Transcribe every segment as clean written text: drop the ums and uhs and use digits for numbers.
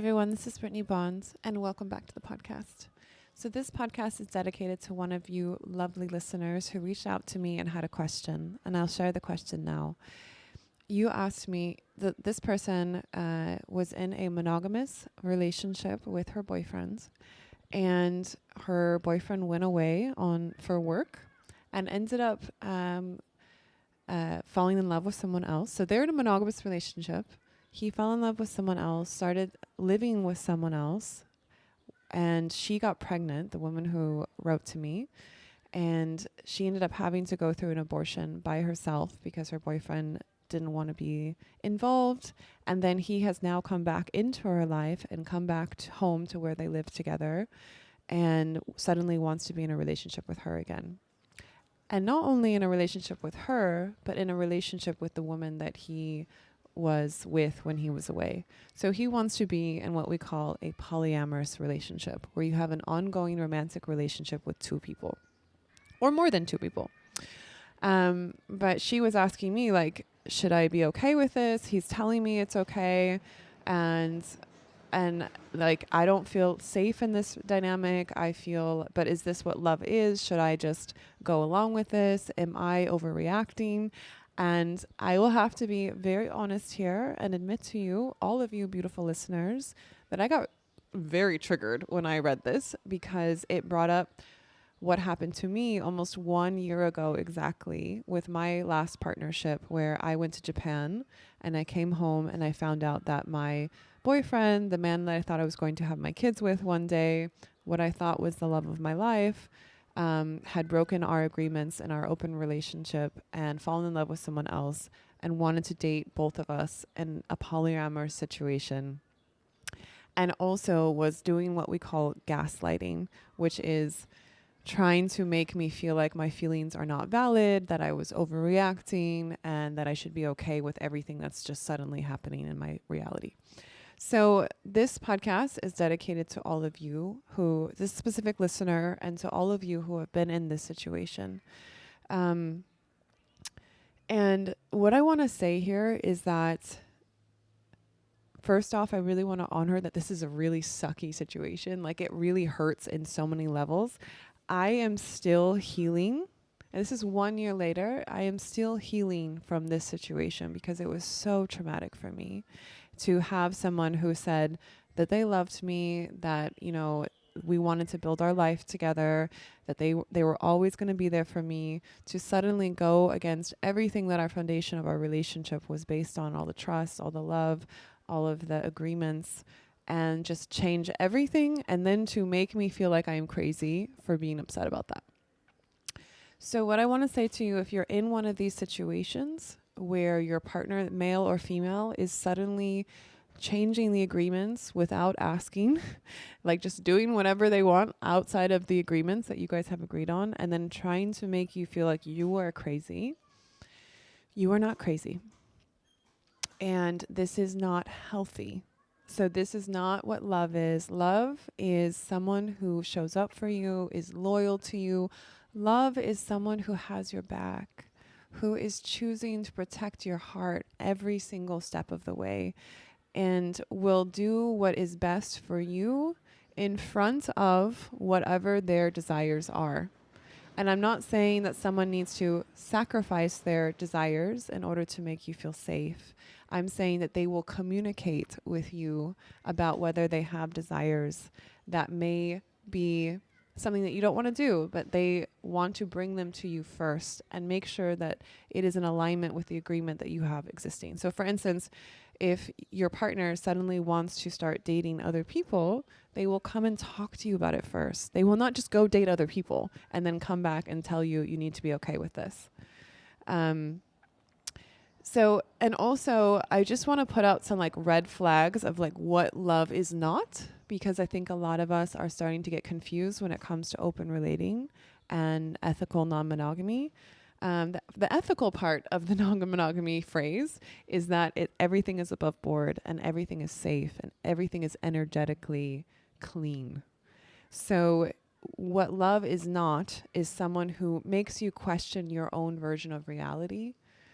everyone, this is Brittnee Bonds, and welcome back to the podcast. So this podcast is dedicated to one of you lovely listeners who reached out to me and had a question, and I'll share the question now. You asked me, this person was in a monogamous relationship with her boyfriend, and her boyfriend went away for work and ended up falling in love with someone else. So they're in a monogamous relationship. He fell in love with someone else, started living with someone else, and she got pregnant, the woman who wrote to me, and she ended up having to go through an abortion by herself because her boyfriend didn't want to be involved. And then he has now come back into her life and come back home to where they live together and suddenly wants to be in a relationship with her again. And not only in a relationship with her, but in a relationship with the woman that he was with when he was away. So he wants to be in what we call a polyamorous relationship, where you have an ongoing romantic relationship with two people or more than two people. But she was asking me, like, should I be okay with this? He's telling me it's okay. And like, I don't feel safe in this dynamic. But is this what love is? Should I just go along with this? Am I overreacting? And I will have to be very honest here and admit to you, all of you beautiful listeners, that I got very triggered when I read this because it brought up what happened to me almost 1 year ago exactly with my last partnership, where I went to Japan and I came home and I found out that my boyfriend, the man that I thought I was going to have my kids with one day, what I thought was the love of my life, had broken our agreements in our open relationship and fallen in love with someone else and wanted to date both of us in a polyamorous situation. And also was doing what we call gaslighting, which is trying to make me feel like my feelings are not valid, that I was overreacting, and that I should be okay with everything that's just suddenly happening in my reality. So this podcast is dedicated to all of you this specific listener, and to all of you who have been in this situation. And what I want to say here is that, first off, I really want to honor that this is a really sucky situation. Like, it really hurts in so many levels. I am still healing. And this is 1 year later. I am still healing from this situation because it was so traumatic for me to have someone who said that they loved me, that, you know, we wanted to build our life together, that they were always going to be there for me, to suddenly go against everything that our foundation of our relationship was based on, all the trust, all the love, all of the agreements, and just change everything, and then to make me feel like I am crazy for being upset about that. So what I want to say to you, if you're in one of these situations where your partner, male or female, is suddenly changing the agreements without asking, like just doing whatever they want outside of the agreements that you guys have agreed on, and then trying to make you feel like you are crazy, you are not crazy. And this is not healthy. So this is not what love is. Love is someone who shows up for you, is loyal to you. Love is someone who has your back, who is choosing to protect your heart every single step of the way, and will do what is best for you in front of whatever their desires are. And I'm not saying that someone needs to sacrifice their desires in order to make you feel safe. I'm saying that they will communicate with you about whether they have desires that may be something that you don't want to do, but they want to bring them to you first and make sure that it is in alignment with the agreement that you have existing. So for instance, if your partner suddenly wants to start dating other people, they will come and talk to you about it first. They will not just go date other people and then come back and tell you you need to be okay with this. And also, I just want to put out some like red flags of like what love is not, because I think a lot of us are starting to get confused when it comes to open relating and ethical non-monogamy. The ethical part of the non-monogamy phrase is that everything is above board and everything is safe and everything is energetically clean. So what love is not is someone who makes you question your own version of reality.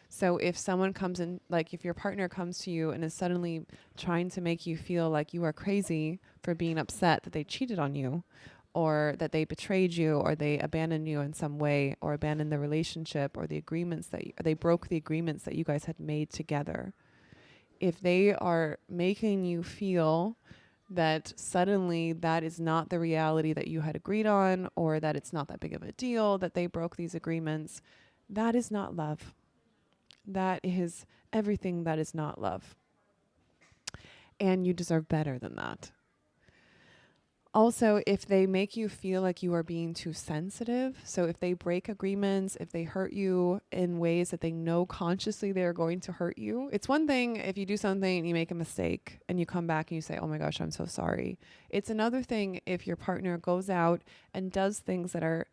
So if someone comes in, like if your partner comes to you and is suddenly trying to make you feel like you are crazy for being upset that they cheated on you, or that they betrayed you, or they abandoned you in some way, or abandoned the relationship, or the agreements that they broke the agreements that you guys had made together. If they are making you feel that suddenly that is not the reality that you had agreed on, or that it's not that big of a deal that they broke these agreements, that is not love. That is everything that is not love. And you deserve better than that. Also, if they make you feel like you are being too sensitive, so if they break agreements, if they hurt you in ways that they know consciously they're going to hurt you, it's one thing if you do something and you make a mistake and you come back and you say, oh my gosh, I'm so sorry. It's another thing if your partner goes out and does things that are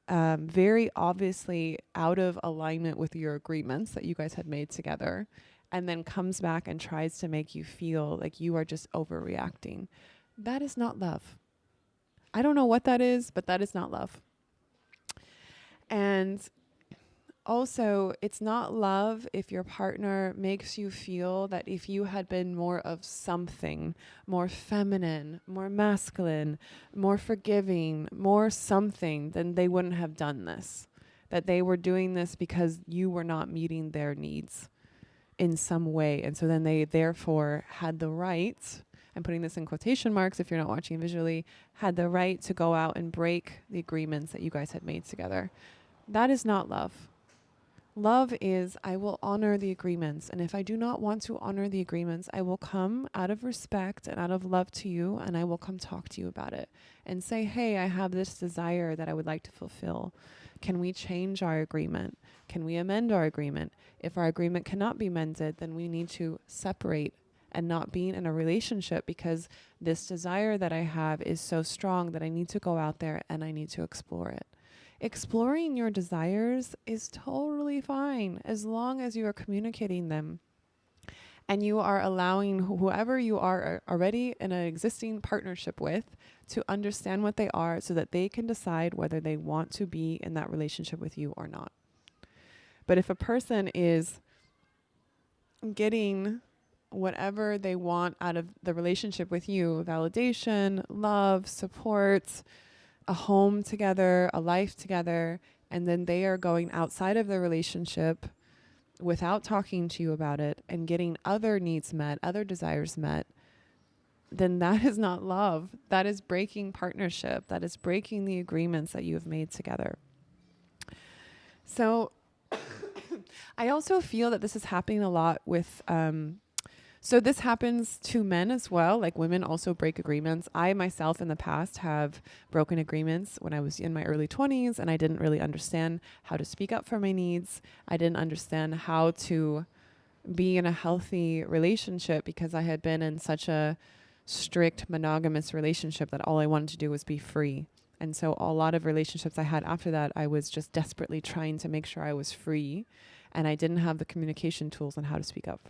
very obviously out of alignment with your agreements that you guys had made together, and then comes back and tries to make you feel like you are just overreacting. That is not love. I don't know what that is, but that is not love. And also, it's not love if your partner makes you feel that if you had been more of something, more feminine, more masculine, more forgiving, more something, then they wouldn't have done this. That they were doing this because you were not meeting their needs in some way. And so then they therefore had the right, I'm putting this in quotation marks if you're not watching visually, had the right to go out and break the agreements that you guys had made together. That is not love. Love is, I will honor the agreements. And if I do not want to honor the agreements, I will come out of respect and out of love to you, and I will come talk to you about it and say, hey, I have this desire that I would like to fulfill. Can we change our agreement? Can we amend our agreement? If our agreement cannot be mended, then we need to separate and not be in a relationship, because this desire that I have is so strong that I need to go out there and I need to explore it. Exploring your desires is totally fine as long as you are communicating them and you are allowing whoever you are already in an existing partnership with to understand what they are, so that they can decide whether they want to be in that relationship with you or not. But if a person is getting whatever they want out of the relationship with you, validation, love, support, a home together, a life together, and then they are going outside of the relationship without talking to you about it and getting other needs met, other desires met, then that is not love. That is breaking partnership. That is breaking the agreements that you have made together. So I also feel that this is happening a lot with so this happens to men as well. Like, women also break agreements. I myself in the past have broken agreements when I was in my early 20s, and I didn't really understand how to speak up for my needs. I didn't understand how to be in a healthy relationship because I had been in such a strict monogamous relationship that all I wanted to do was be free. And so a lot of relationships I had after that, I was just desperately trying to make sure I was free, and I didn't have the communication tools on how to speak up.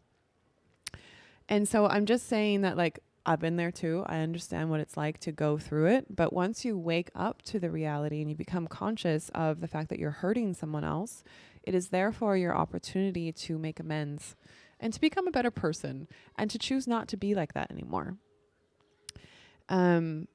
And so I'm just saying that, like, I've been there too. I understand what it's like to go through it. But once you wake up to the reality and you become conscious of the fact that you're hurting someone else, it is therefore your opportunity to make amends and to become a better person and to choose not to be like that anymore. And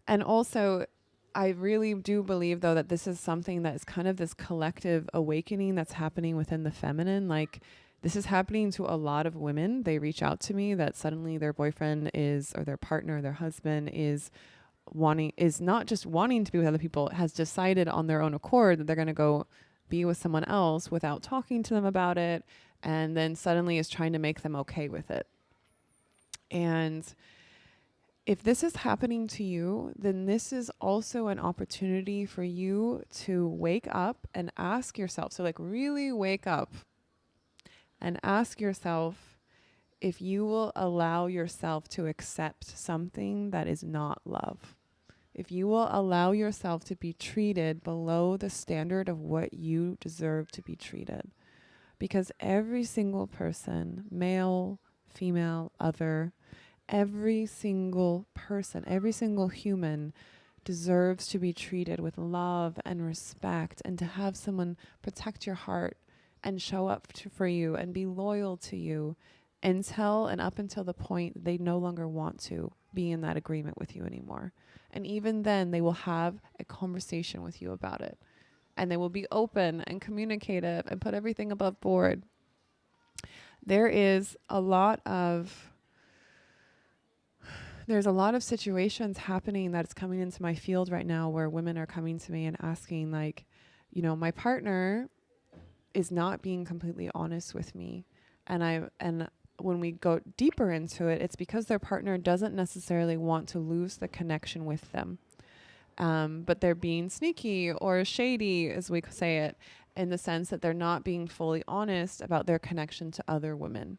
also, I really do believe, though, that this is something that is kind of this collective awakening that's happening within the feminine. Like, this is happening to a lot of women. They reach out to me that suddenly their boyfriend is, or their partner, their husband is not just wanting to be with other people, has decided on their own accord that they're going to go be with someone else without talking to them about it, and then suddenly is trying to make them okay with it. And if this is happening to you, then this is also an opportunity for you to wake up and ask yourself. So, like, really wake up and ask yourself if you will allow yourself to accept something that is not love. If you will allow yourself to be treated below the standard of what you deserve to be treated. Because every single person, male, female, other, every single person, every single human deserves to be treated with love and respect, and to have someone protect your heart and show up for you and be loyal to you until and up until the point they no longer want to be in that agreement with you anymore. And even then, they will have a conversation with you about it. And they will be open and communicative and put everything above board. There's a lot of situations happening that's coming into my field right now where women are coming to me and asking, like, you know, my partner is not being completely honest with me. And when we go deeper into it, it's because their partner doesn't necessarily want to lose the connection with them. But they're being sneaky or shady, as we say it, in the sense that they're not being fully honest about their connection to other women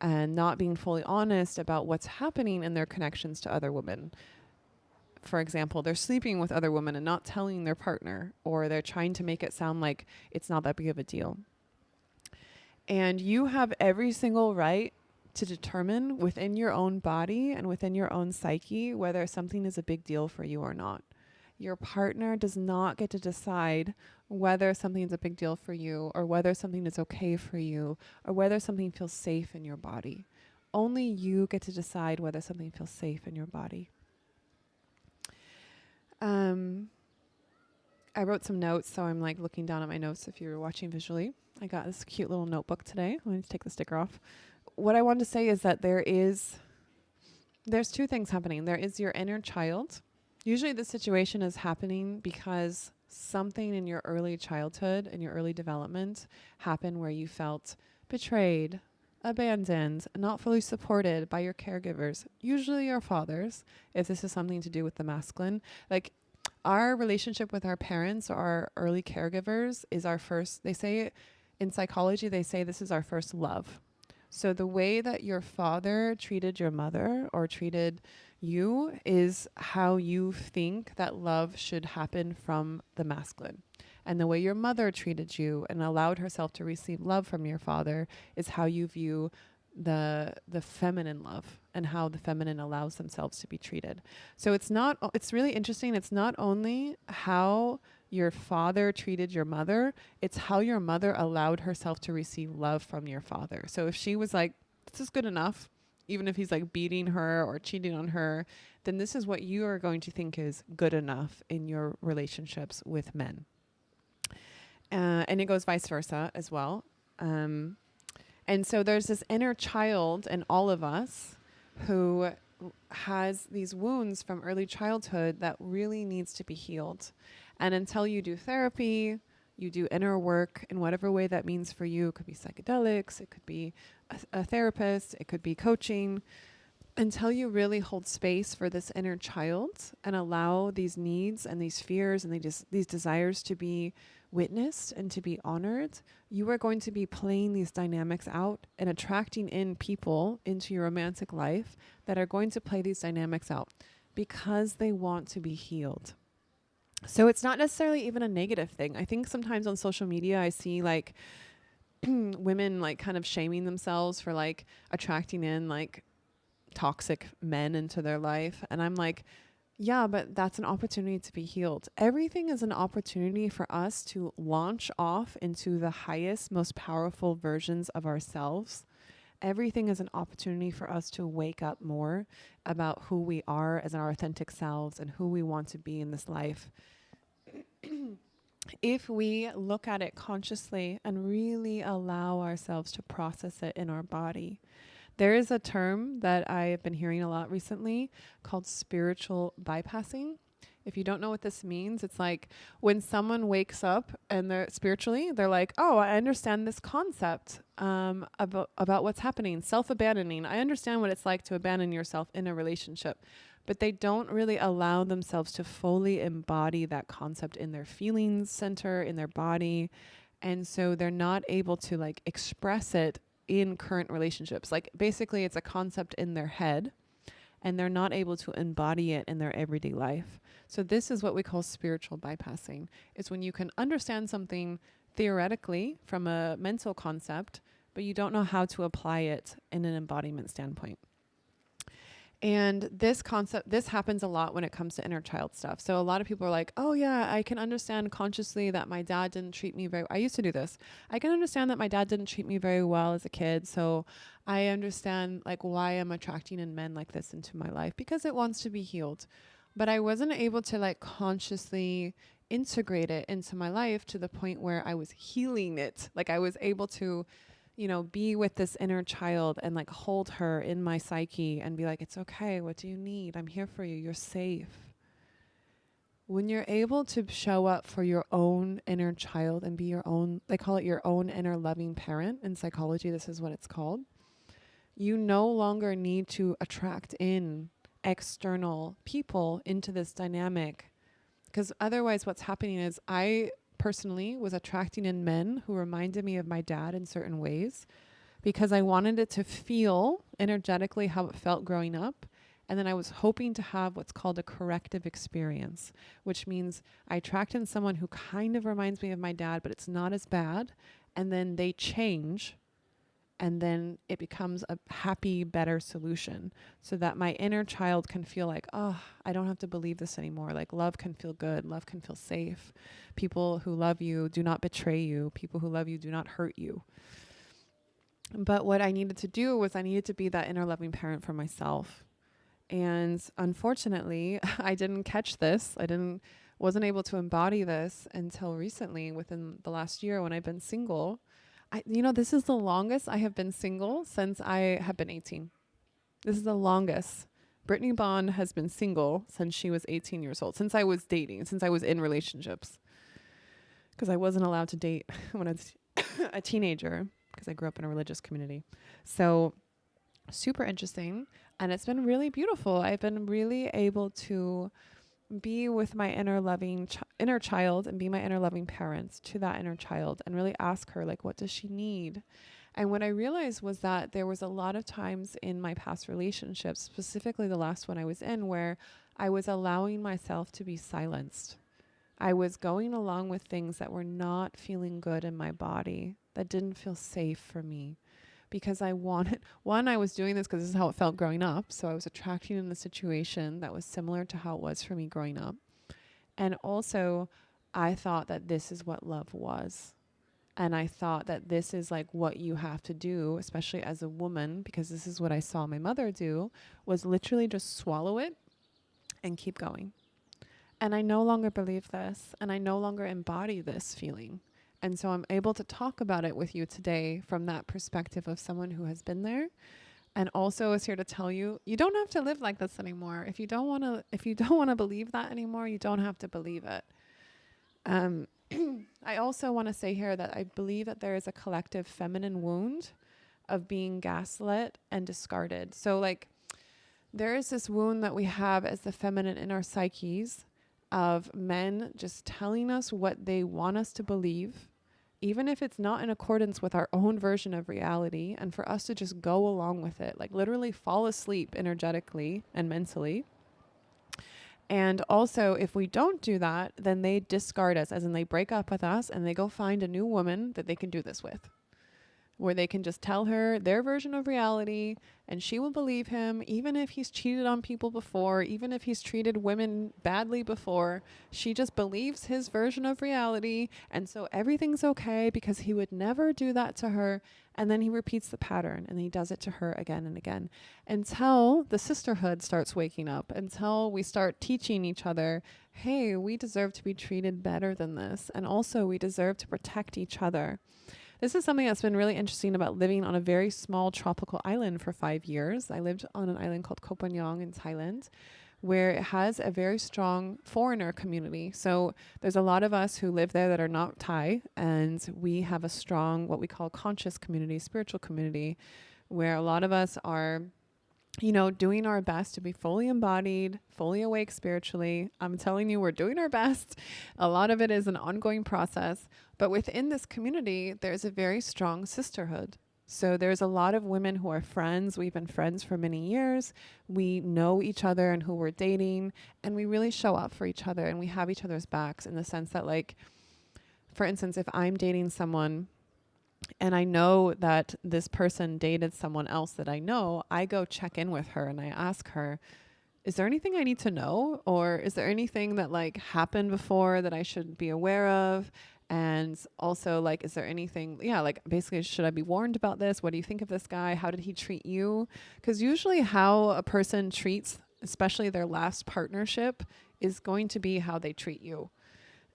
and not being fully honest about what's happening in their connections to other women. For example, they're sleeping with other women and not telling their partner, or they're trying to make it sound like it's not that big of a deal. And you have every single right to determine within your own body and within your own psyche whether something is a big deal for you or not. Your partner does not get to decide whether something is a big deal for you or whether something is okay for you or whether something feels safe in your body. Only you get to decide whether something feels safe in your body. I wrote some notes, so I'm like looking down at my notes if you're watching visually. I got this cute little notebook today. I'm going to take the sticker off. What I wanted to say is that there's two things happening. There is your inner child. Usually the situation is happening because something in your early childhood and your early development happened where you felt betrayed, abandoned, not fully supported by your caregivers, usually your fathers, if this is something to do with the masculine. Like, our relationship with our parents or our early caregivers is our first, they say in psychology, they say this is our first love. So the way that your father treated your mother or treated you is how you think that love should happen from the masculine. And the way your mother treated you and allowed herself to receive love from your father is how you view the feminine love and how the feminine allows themselves to be treated. So it's really interesting. It's not only how your father treated your mother, it's how your mother allowed herself to receive love from your father. So if she was like, this is good enough, even if he's like beating her or cheating on her, then this is what you are going to think is good enough in your relationships with men. And it goes vice versa as well. And so there's this inner child in all of us who has these wounds from early childhood that really needs to be healed. And until you do therapy, you do inner work in whatever way that means for you. It could be psychedelics, it could be a therapist, it could be coaching. Until you really hold space for this inner child and allow these needs and these fears and these desires to be witnessed and to be honored, you are going to be playing these dynamics out and attracting in people into your romantic life that are going to play these dynamics out because they want to be healed. So it's not necessarily even a negative thing. I think sometimes on social media I see like women like kind of shaming themselves for like attracting in like toxic men into their life. And I'm like, yeah, but that's an opportunity to be healed. Everything is an opportunity for us to launch off into the highest, most powerful versions of ourselves. Everything is an opportunity for us to wake up more about who we are as our authentic selves and who we want to be in this life. If we look at it consciously and really allow ourselves to process it in our body. There is a term that I have been hearing a lot recently called spiritual bypassing. If you don't know what this means, it's like when someone wakes up and they're like, oh, I understand this concept about what's happening, self-abandoning. I understand what it's like to abandon yourself in a relationship, but they don't really allow themselves to fully embody that concept in their feelings center, in their body. And so they're not able to like express it in current relationships. Like basically it's a concept in their head and they're not able to embody it in their everyday life. So this is what we call spiritual bypassing. It's when you can understand something theoretically from a mental concept, but you don't know how to apply it in an embodiment standpoint. And this happens a lot when it comes to inner child stuff. So a lot of people are like, oh yeah, I can understand consciously that my dad didn't treat me I used to do this. I can understand that my dad didn't treat me very well as a kid. So I understand like why I'm attracting in men like this into my life, because it wants to be healed. But I wasn't able to like consciously integrate it into my life to the point where I was healing it. Like I was able to, be with this inner child and like hold her in my psyche and be like, it's okay. What do you need? I'm here for you. You're safe. When you're able to show up for your own inner child and be your own, they call it your own inner loving parent in psychology. This is what it's called. You no longer need to attract in external people into this dynamic, because otherwise what's happening is I personally was attracting in men who reminded me of my dad in certain ways because I wanted it to feel energetically how it felt growing up. And then I was hoping to have what's called a corrective experience, which means I attract in someone who kind of reminds me of my dad, but it's not as bad. And then they change. And then it becomes a happy, better solution so that my inner child can feel like, oh, I don't have to believe this anymore. Like love can feel good. Love can feel safe. People who love you do not betray you. People who love you do not hurt you. But what I needed to do was I needed to be that inner loving parent for myself. And unfortunately, I didn't catch this. Wasn't able to embody this until recently within the last year when I've been single. This is the longest I have been single since I have been 18. This is the longest. Brittnee Bond has been single since she was 18 years old, since I was dating, since I was in relationships. Because I wasn't allowed to date when I was a teenager because I grew up in a religious community. So super interesting. And it's been really beautiful. I've been really able to be with my inner child and be my inner loving parents to that inner child and really ask her, like, what does she need? And what I realized was that there was a lot of times in my past relationships, specifically the last one I was in, where I was allowing myself to be silenced. I was going along with things that were not feeling good in my body, that didn't feel safe for me. Because I was doing this because this is how it felt growing up. So I was attracting in a situation that was similar to how it was for me growing up. And also, I thought that this is what love was. And I thought that this is like what you have to do, especially as a woman, because this is what I saw my mother do, was literally just swallow it and keep going. And I no longer believe this, and I no longer embody this feeling. And so I'm able to talk about it with you today from that perspective of someone who has been there, and also is here to tell you, you don't have to live like this anymore. If you don't want to believe that anymore, you don't have to believe it. I also want to say here that I believe that there is a collective feminine wound of being gaslit and discarded. So like there is this wound that we have as the feminine in our psyches of men just telling us what they want us to believe, even if it's not in accordance with our own version of reality, and for us to just go along with it, like literally fall asleep energetically and mentally. And also, if we don't do that, then they discard us, as in they break up with us and they go find a new woman that they can do this with, where they can just tell her their version of reality and she will believe him, even if he's cheated on people before, even if he's treated women badly before. She just believes his version of reality, and so everything's okay because he would never do that to her. And then he repeats the pattern and he does it to her again and again until the sisterhood starts waking up, until we start teaching each other, hey, we deserve to be treated better than this, and also we deserve to protect each other. This is something that's been really interesting about living on a very small tropical island for 5 years. I lived on an island called Koh Phangan in Thailand, where it has a very strong foreigner community. So there's a lot of us who live there that are not Thai, and we have a strong, what we call conscious community, spiritual community, where a lot of us are, doing our best to be fully embodied, fully awake spiritually. I'm telling you, we're doing our best. A lot of it is an ongoing process. But within this community, there's a very strong sisterhood. So there's a lot of women who are friends. We've been friends for many years. We know each other and who we're dating, and we really show up for each other, and we have each other's backs in the sense that, like, for instance, if I'm dating someone and I know that this person dated someone else that I know, I go check in with her and I ask her, is there anything I need to know? Or is there anything that like happened before that I should be aware of? And also, like, is there anything, like basically, should I be warned about this? What do you think of this guy? How did he treat you? Because usually how a person treats, especially their last partnership, is going to be how they treat you.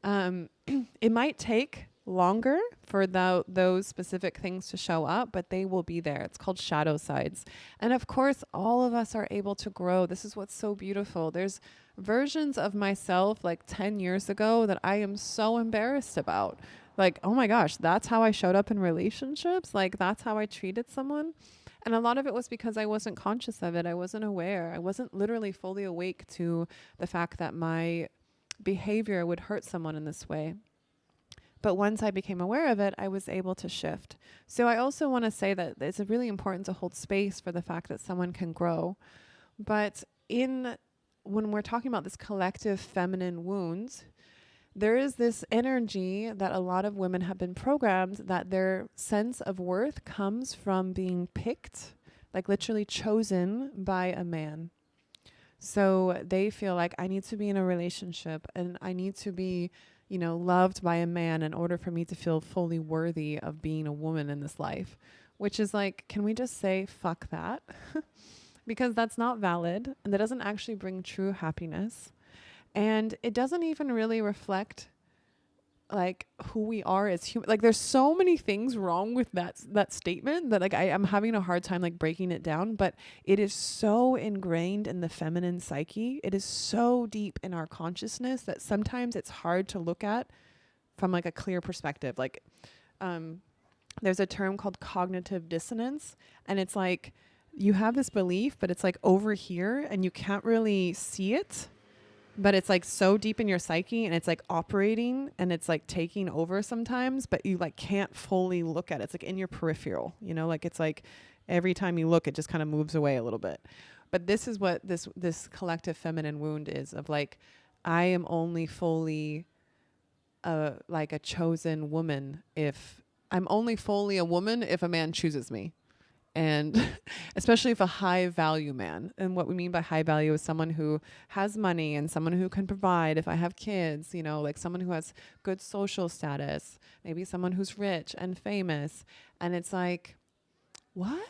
It might take longer for those specific things to show up, but they will be there. It's called shadow sides. And of course, all of us are able to grow. This is what's so beautiful. There's versions of myself like 10 years ago that I am so embarrassed about. Like, oh my gosh, that's how I showed up in relationships. Like, that's how I treated someone. And a lot of it was because I wasn't conscious of it. I wasn't aware. I wasn't literally fully awake to the fact that my behavior would hurt someone in this way. But once I became aware of it, I was able to shift. So I also want to say that it's really important to hold space for the fact that someone can grow. But when we're talking about this collective feminine wounds, there is this energy that a lot of women have been programmed that their sense of worth comes from being picked, like literally chosen by a man. So they feel like I need to be in a relationship and I need to be, loved by a man in order for me to feel fully worthy of being a woman in this life, which is like, can we just say, fuck that? Because that's not valid and that doesn't actually bring true happiness. And it doesn't even really reflect like who we are as human. Like there's so many things wrong with that statement that like I'm having a hard time like breaking it down, but it is so ingrained in the feminine psyche. It is so deep in our consciousness that sometimes it's hard to look at from like a clear perspective. Like there's a term called cognitive dissonance, and it's like you have this belief, but it's like over here and you can't really see it. But it's like so deep in your psyche and it's like operating and it's like taking over sometimes, but you like can't fully look at it. It's like in your peripheral, like it's like every time you look, it just kind of moves away a little bit. But this is what this collective feminine wound is of like, I am only fully like a chosen woman if I'm only fully a woman if a man chooses me. And especially if a high value man, and what we mean by high value is someone who has money and someone who can provide. If I have kids, like someone who has good social status, maybe someone who's rich and famous. And it's like, what?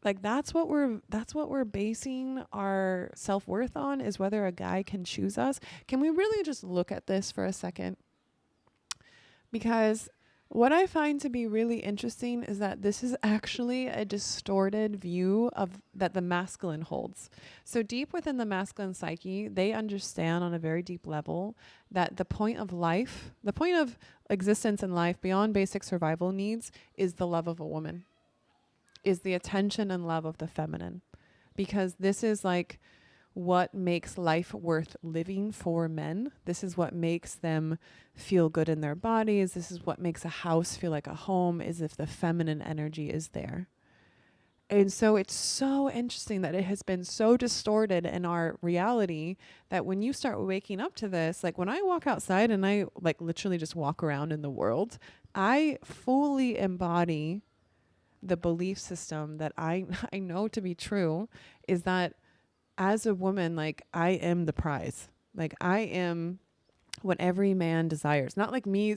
Like that's what we're basing our self-worth on, is whether a guy can choose us. Can we really just look at this for a second? Because what I find to be really interesting is that this is actually a distorted view of that the masculine holds. So deep within the masculine psyche, they understand on a very deep level that the point of life, the point of existence in life beyond basic survival needs is the love of a woman, is the attention and love of the feminine. Because this is like what makes life worth living for men. This is what makes them feel good in their bodies. This is what makes a house feel like a home, is if the feminine energy is there. And so it's so interesting that it has been so distorted in our reality that when you start waking up to this, like when I walk outside and I like literally just walk around in the world, I fully embody the belief system that I know to be true, is that as a woman, like I am the prize. Like I am what every man desires. Not like me,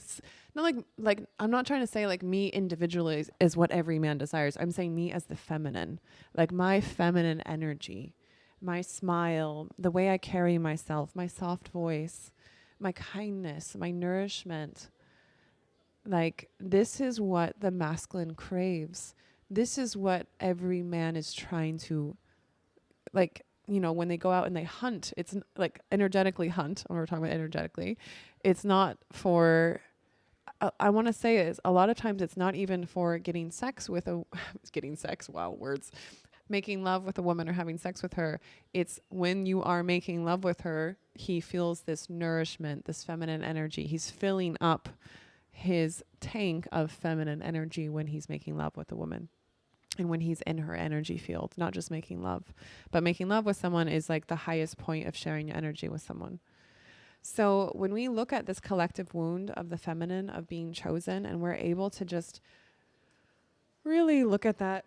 not like I'm not trying to say like me individually is what every man desires. I'm saying me as the feminine, like my feminine energy, my smile, the way I carry myself, my soft voice, my kindness, my nourishment. Like this is what the masculine craves. This is what every man is trying to like, when they go out and they hunt, it's like energetically hunt. When we're talking about energetically, it's not for, I want to say is a lot of times it's not even for getting sex with getting sex. Wow. Words, making love with a woman or having sex with her. It's when you are making love with her, he feels this nourishment, this feminine energy. He's filling up his tank of feminine energy when he's making love with a woman. And when he's in her energy field, not just making love, but making love with someone is like the highest point of sharing your energy with someone. So when we look at this collective wound of the feminine, of being chosen, and we're able to just really look at that,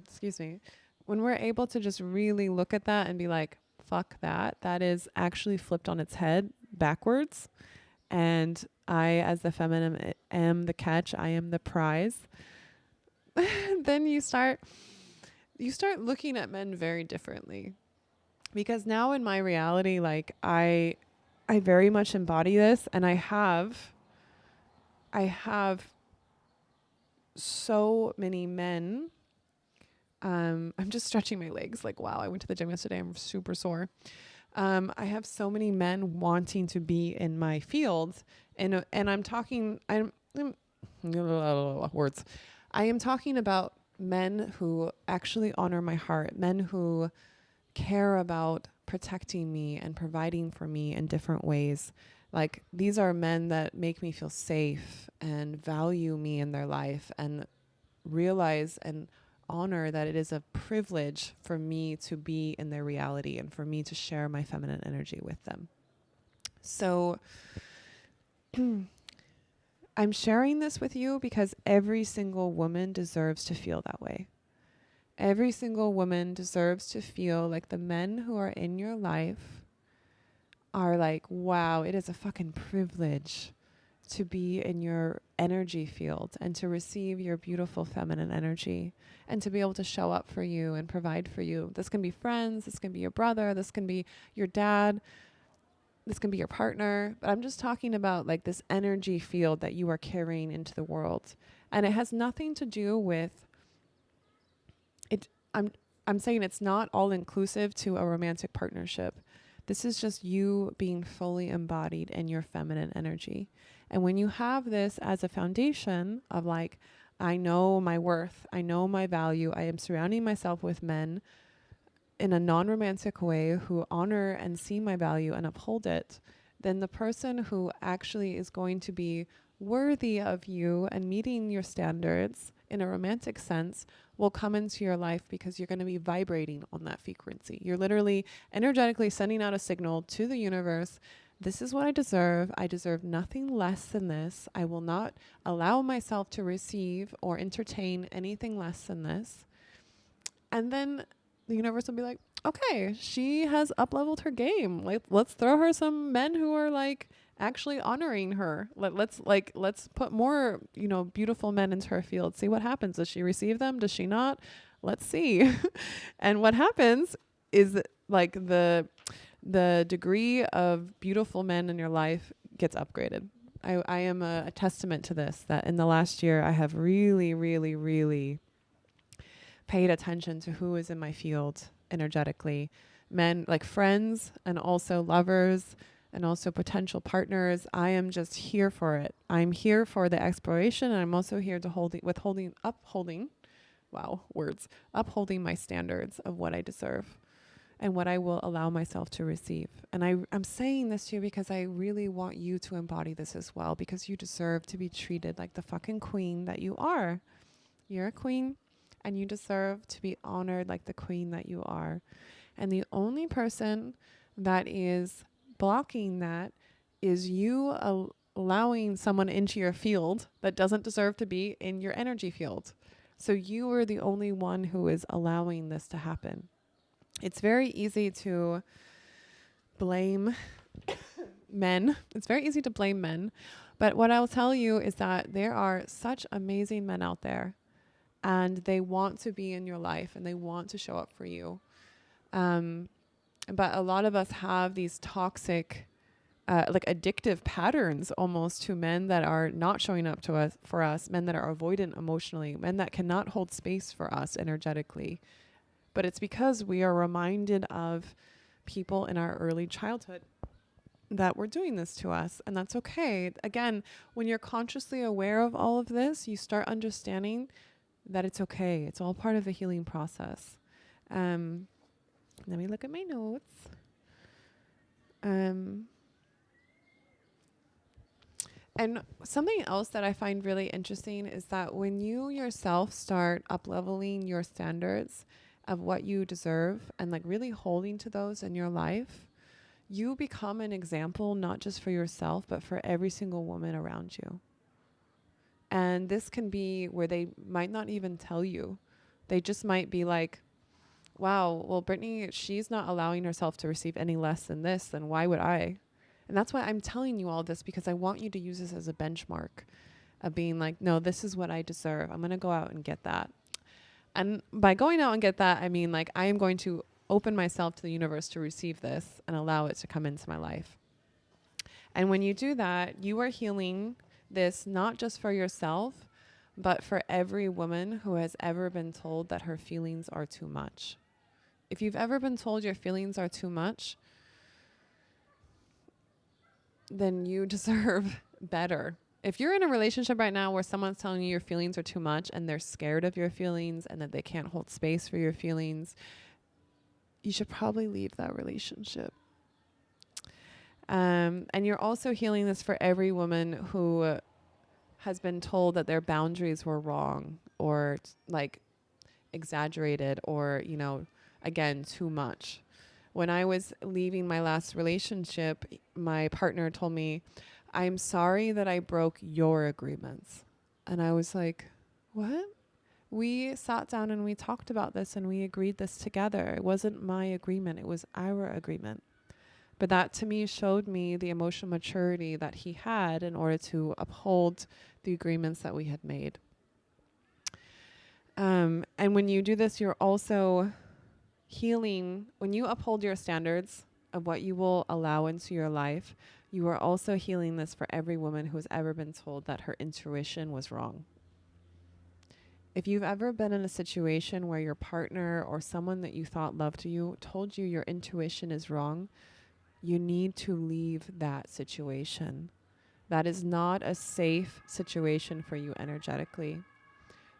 excuse me, when we're able to just really look at that and be like, fuck that, that is actually flipped on its head backwards. And I, as the feminine, am the catch. I am the prize. Then you start looking at men very differently. Because now in my reality, like I very much embody this, and I have so many men. I'm just stretching my legs. Like, wow, I went to the gym yesterday. I'm super sore. I have so many men wanting to be in my field, and I'm talking. Words. I am talking about men who actually honor my heart, men who care about protecting me and providing for me in different ways. Like, these are men that make me feel safe and value me in their life and realize and honor that it is a privilege for me to be in their reality and for me to share my feminine energy with them. So I'm sharing this with you because every single woman deserves to feel that way. Every single woman deserves to feel like the men who are in your life are like, wow, it is a fucking privilege to be in your energy field and to receive your beautiful feminine energy and to be able to show up for you and provide for you. This can be friends, this can be your brother, this can be your dad, this can be your partner, but I'm just talking about like this energy field that you are carrying into the world. And it has nothing to do with it. I'm saying it's not all inclusive to a romantic partnership. This is just you being fully embodied in your feminine energy. And when you have this as a foundation of like, I know my worth, I know my value, I am surrounding myself with men in a non-romantic way who honor and see my value and uphold it, then the person who actually is going to be worthy of you and meeting your standards in a romantic sense will come into your life because you're going to be vibrating on that frequency. You're literally energetically sending out a signal to the universe. This is what I deserve. I deserve nothing less than this. I will not allow myself to receive or entertain anything less than this. And then the universe will be like, okay, she has up-leveled her game. Like, let's throw her some men who are like actually honoring her. Let's put more, beautiful men into her field. See what happens. Does she receive them? Does she not? Let's see. And what happens is like the degree of beautiful men in your life gets upgraded. I am a testament to this, that in the last year I have really, really, really paid attention to who is in my field energetically. Men, like friends and also lovers and also potential partners. I am just here for it. I'm here for the exploration, and I'm also here to upholding my standards of what I deserve and what I will allow myself to receive. And I'm saying this to you because I really want you to embody this as well, because you deserve to be treated like the fucking queen that you are. You're a queen. And you deserve to be honored like the queen that you are. And the only person that is blocking that is you allowing someone into your field that doesn't deserve to be in your energy field. So you are the only one who is allowing this to happen. It's very easy to blame men. It's very easy to blame men. But what I'll tell you is that there are such amazing men out there. And they want to be in your life and they want to show up for you. But a lot of us have these toxic, like addictive patterns almost to men that are not showing up for us, men that are avoidant emotionally, men that cannot hold space for us energetically. But it's because we are reminded of people in our early childhood that were doing this to us. And that's okay. Again, when you're consciously aware of all of this, you start understanding that it's okay. It's all part of the healing process. Let me look at my notes. And something else that I find really interesting is that when you yourself start up-leveling your standards of what you deserve and like really holding to those in your life, you become an example not just for yourself, but for every single woman around you. And this can be where they might not even tell you. They just might be like, wow, well, Brittnee, she's not allowing herself to receive any less than this, then why would I? And that's why I'm telling you all this, because I want you to use this as a benchmark of being like, no, this is what I deserve. I'm going to go out and get that. And by going out and get that, I mean, like, I am going to open myself to the universe to receive this and allow it to come into my life. And when you do that, you are healing this not just for yourself, but for every woman who has ever been told that her feelings are too much. If you've ever been told your feelings are too much, then you deserve better. If you're in a relationship right now where someone's telling you your feelings are too much and they're scared of your feelings and that they can't hold space for your feelings, you should probably leave that relationship. And you're also healing this for every woman who has been told that their boundaries were wrong or like exaggerated or, you know, again, too much. When I was leaving my last relationship, my partner told me, I'm sorry that I broke your agreements. And I was like, what? We sat down and we talked about this and we agreed this together. It wasn't my agreement. It was our agreement. But that to me showed me the emotional maturity that he had in order to uphold the agreements that we had made. And when you do this, you're also healing. When you uphold your standards of what you will allow into your life, you are also healing this for every woman who has ever been told that her intuition was wrong. If you've ever been in a situation where your partner or someone that you thought loved you told you your intuition is wrong, you need to leave that situation. That is not a safe situation for you energetically.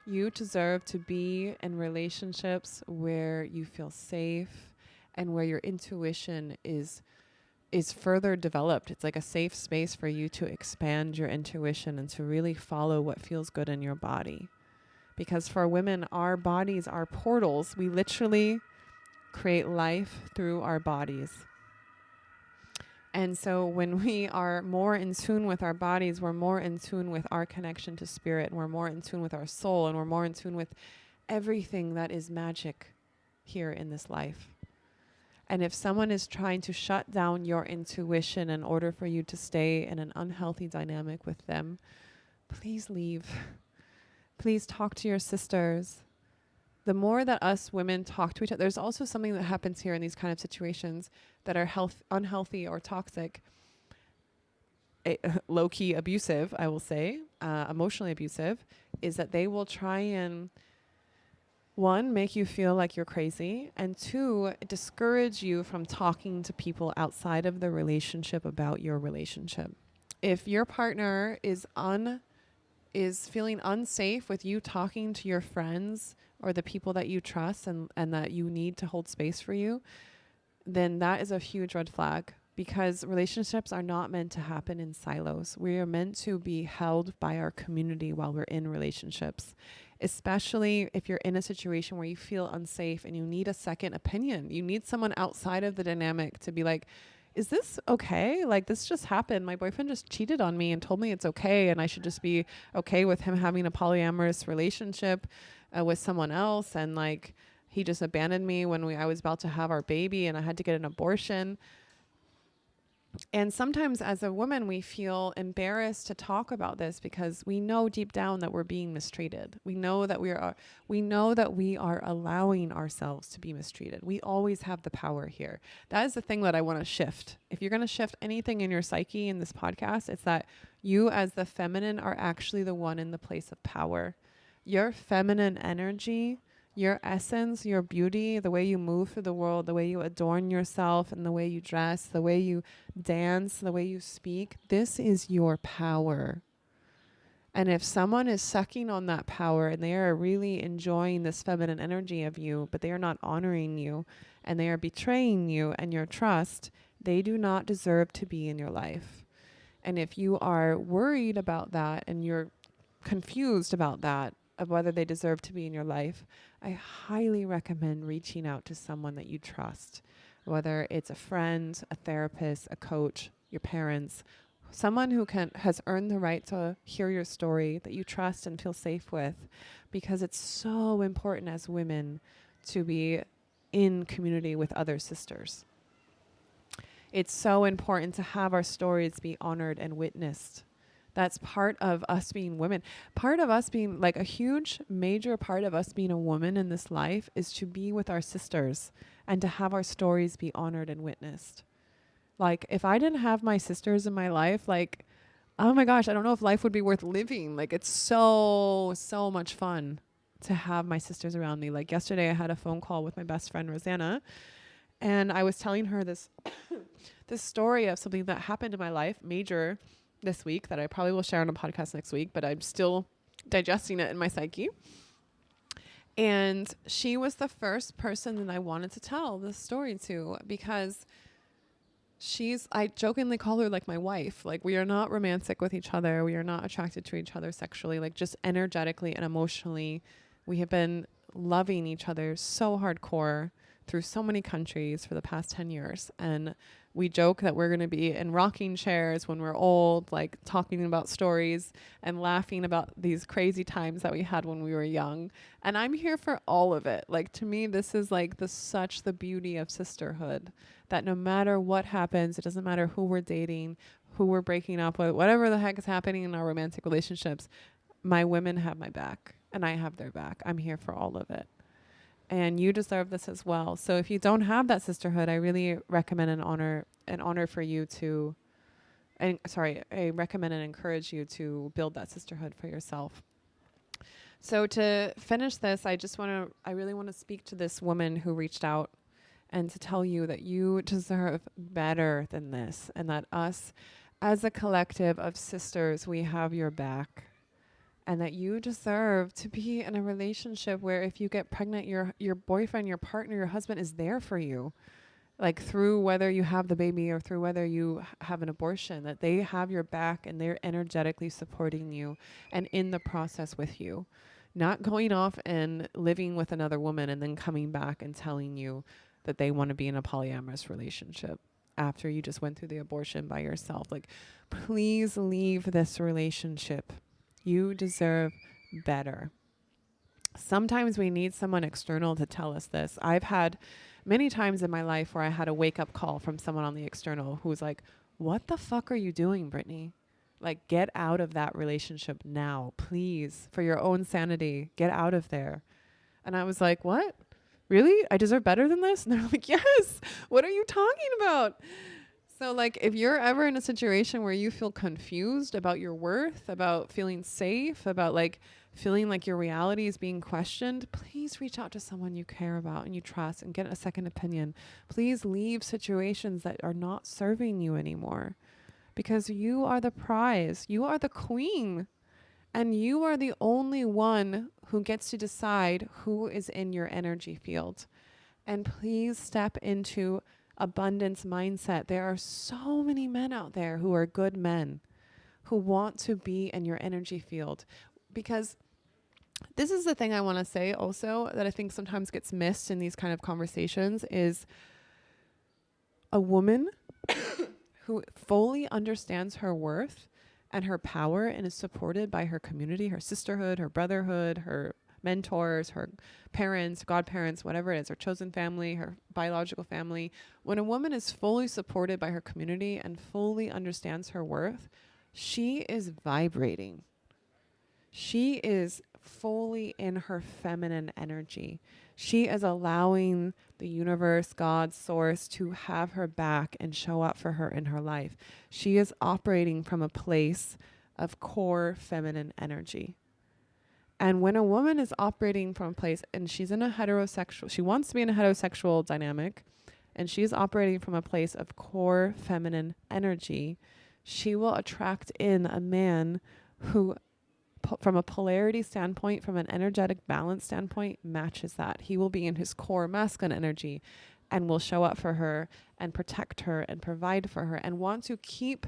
You deserve to be in relationships where you feel safe and where your intuition is further developed. It's like a safe space for you to expand your intuition and to really follow what feels good in your body. Because for women, our bodies are portals. We literally create life through our bodies. And so when we are more in tune with our bodies, we're more in tune with our connection to spirit, and we're more in tune with our soul, and we're more in tune with everything that is magic here in this life. And if someone is trying to shut down your intuition in order for you to stay in an unhealthy dynamic with them, please leave. Please talk to your sisters. The more that us women talk to each other, there's also something that happens here in these kind of situations that are unhealthy or toxic, low-key abusive, I will say, emotionally abusive, is that they will try and, one, make you feel like you're crazy, and two, discourage you from talking to people outside of the relationship about your relationship. If your partner is feeling unsafe with you talking to your friends or the people that you trust and that you need to hold space for you, then that is a huge red flag, because relationships are not meant to happen in silos. We are meant to be held by our community while we're in relationships, especially if you're in a situation where you feel unsafe and you need a second opinion. You need someone outside of the dynamic to be like, is this okay? Like, this just happened. My boyfriend just cheated on me and told me it's okay, and I should just be okay with him having a polyamorous relationship with someone else. And like, he just abandoned me when I was about to have our baby and I had to get an abortion. And sometimes as a woman, we feel embarrassed to talk about this because we know deep down that we're being mistreated. We know that we are allowing ourselves to be mistreated. We always have the power here. That is the thing that I want to shift. If you're going to shift anything in your psyche in this podcast, it's that you as the feminine are actually the one in the place of power. Your feminine energy, your essence, your beauty, the way you move through the world, the way you adorn yourself and the way you dress, the way you dance, the way you speak, this is your power. And if someone is sucking on that power and they are really enjoying this feminine energy of you, but they are not honoring you and they are betraying you and your trust, they do not deserve to be in your life. And if you are worried about that and you're confused about that, of whether they deserve to be in your life, I highly recommend reaching out to someone that you trust, whether it's a friend, a therapist, a coach, your parents, someone who has earned the right to hear your story, that you trust and feel safe with, because it's so important as women to be in community with other sisters. It's so important to have our stories be honored and witnessed. That's part of us being women. Part of us being, like, a huge, major part of us being a woman in this life is to be with our sisters and to have our stories be honored and witnessed. Like, if I didn't have my sisters in my life, like, oh my gosh, I don't know if life would be worth living. Like, it's so much fun to have my sisters around me. Like, yesterday I had a phone call with my best friend, Rosanna, and I was telling her this this story of something that happened in my life, major, this week, that I probably will share on a podcast next week, but I'm still digesting it in my psyche. And she was the first person that I wanted to tell this story to, because I jokingly call her like my wife. Like, we are not romantic with each other. We are not attracted to each other sexually, like just energetically and emotionally. We have been loving each other so hardcore through so many countries for the past 10 years. And we joke that we're going to be in rocking chairs when we're old, like talking about stories and laughing about these crazy times that we had when we were young. And I'm here for all of it. Like, to me, this is like such the beauty of sisterhood, that no matter what happens, it doesn't matter who we're dating, who we're breaking up with, whatever the heck is happening in our romantic relationships, my women have my back and I have their back. I'm here for all of it. And you deserve this as well. So if you don't have that sisterhood, I really recommend an honor for you to, I recommend and encourage you to build that sisterhood for yourself. So to finish this, I really want to speak to this woman who reached out and to tell you that you deserve better than this, and that us as a collective of sisters, we have your back. And that you deserve to be in a relationship where if you get pregnant, your boyfriend, your partner, your husband is there for you. Like, through whether you have the baby or through whether you have an abortion, that they have your back and they're energetically supporting you and in the process with you. Not going off and living with another woman and then coming back and telling you that they want to be in a polyamorous relationship after you just went through the abortion by yourself. Like, please leave this relationship. You deserve better. Sometimes we need someone external to tell us this. I've had many times in my life where I had a wake-up call from someone on the external who was like, what the fuck are you doing, Brittnee? Like, get out of that relationship now, please. For your own sanity, get out of there. And I was like, what? Really? I deserve better than this? And they're like, yes. What are you talking about? So, like, if you're ever in a situation where you feel confused about your worth, about feeling safe, about like feeling like your reality is being questioned, please reach out to someone you care about and you trust and get a second opinion. Please leave situations that are not serving you anymore, because you are the prize. You are the queen, and you are the only one who gets to decide who is in your energy field. And please step into abundance mindset. There are so many men out there who are good men who want to be in your energy field, because this is the thing I want to say also that I think sometimes gets missed in these kind of conversations is a woman who fully understands her worth and her power and is supported by her community, her sisterhood, her brotherhood, her mentors, her parents, godparents, whatever it is, her chosen family, her biological family. When a woman is fully supported by her community and fully understands her worth, she is vibrating. She is fully in her feminine energy. She is allowing the universe, God, source, to have her back and show up for her in her life. She is operating from a place of core feminine energy. And when a woman is operating from a place and she wants to be in a heterosexual dynamic, and she's operating from a place of core feminine energy, she will attract in a man who, from a polarity standpoint, from an energetic balance standpoint, matches that. He will be in his core masculine energy and will show up for her and protect her and provide for her and want to keep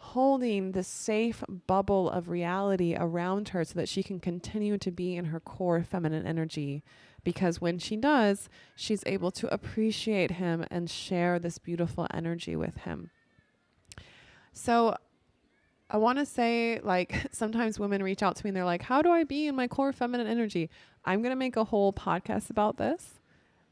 holding the safe bubble of reality around her so that she can continue to be in her core feminine energy. Because when she does, she's able to appreciate him and share this beautiful energy with him. So I want to say, like, sometimes women reach out to me and they're like, how do I be in my core feminine energy? I'm going to make a whole podcast about this.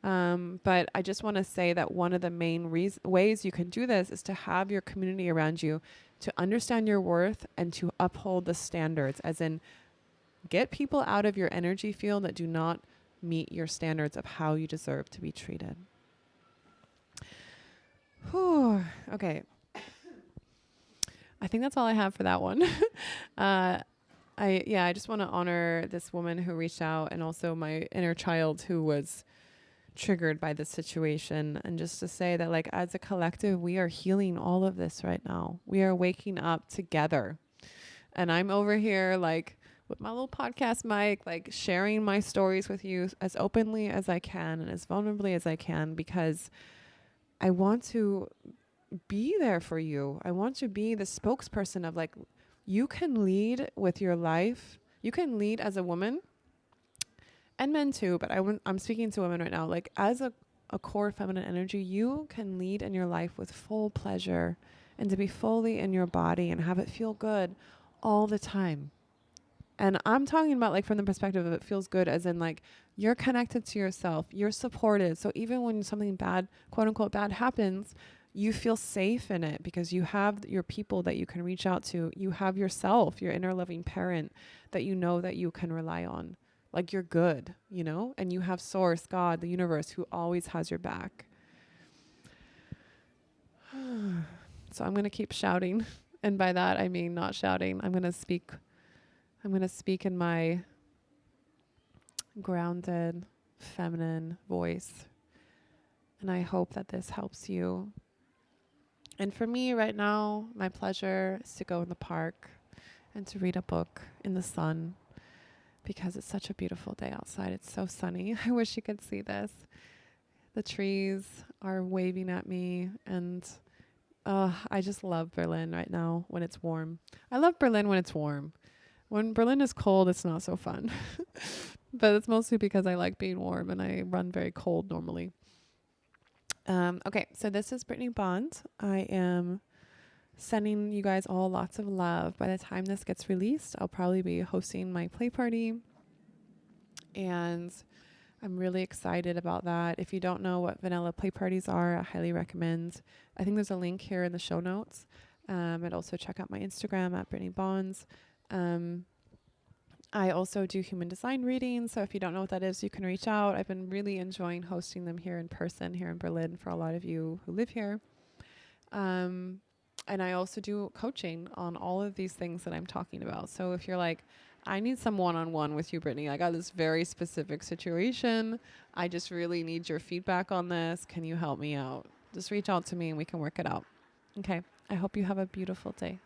But I just want to say that one of the main ways you can do this is to have your community around you, to understand your worth and to uphold the standards, as in get people out of your energy field that do not meet your standards of how you deserve to be treated. Whew. Okay. I think that's all I have for that one. I just want to honor this woman who reached out, and also my inner child who was triggered by this situation, and just to say that, like, as a collective, we are healing all of this right now. We are waking up together, and I'm over here like with my little podcast mic, like sharing my stories with you as openly as I can and as vulnerably as I can, because I want to be there for you. I want to be the spokesperson of, like, you can lead with your life. You can lead as a woman, and men too, but I'm speaking to women right now. Like, as a core feminine energy, you can lead in your life with full pleasure and to be fully in your body and have it feel good all the time. And I'm talking about, like, from the perspective of it feels good as in, like, you're connected to yourself, you're supported. So even when something bad, quote unquote bad, happens, you feel safe in it because you have your people that you can reach out to. You have yourself, your inner loving parent that you know that you can rely on. Like, you're good, you know, and you have source, God, the universe, who always has your back. So I'm going to keep shouting. And by that, I mean not shouting. I'm going to speak in my grounded, feminine voice. And I hope that this helps you. And for me right now, my pleasure is to go in the park and to read a book in the sun, because it's such a beautiful day outside. It's so sunny. I wish you could see this. The trees are waving at me, and I just love Berlin right now when it's warm. I love Berlin when it's warm. When Berlin is cold, it's not so fun. But it's mostly because I like being warm and I run very cold normally. Okay, so this is Brittnee Bond. I am sending you guys all lots of love. By the time this gets released, I'll probably be hosting my play party, and I'm really excited about that. If you don't know what vanilla play parties are, I highly recommend. I think there's a link here in the show notes. I'd also check out my Instagram at Brittnee Bonds. I also do human design readings, so if you don't know what that is, you can reach out. I've been really enjoying hosting them here in person, here in Berlin, for a lot of you who live here. And I also do coaching on all of these things that I'm talking about. So if you're like, I need some one-on-one with you, Brittnee. I got this very specific situation. I just really need your feedback on this. Can you help me out? Just reach out to me and we can work it out. Okay. I hope you have a beautiful day.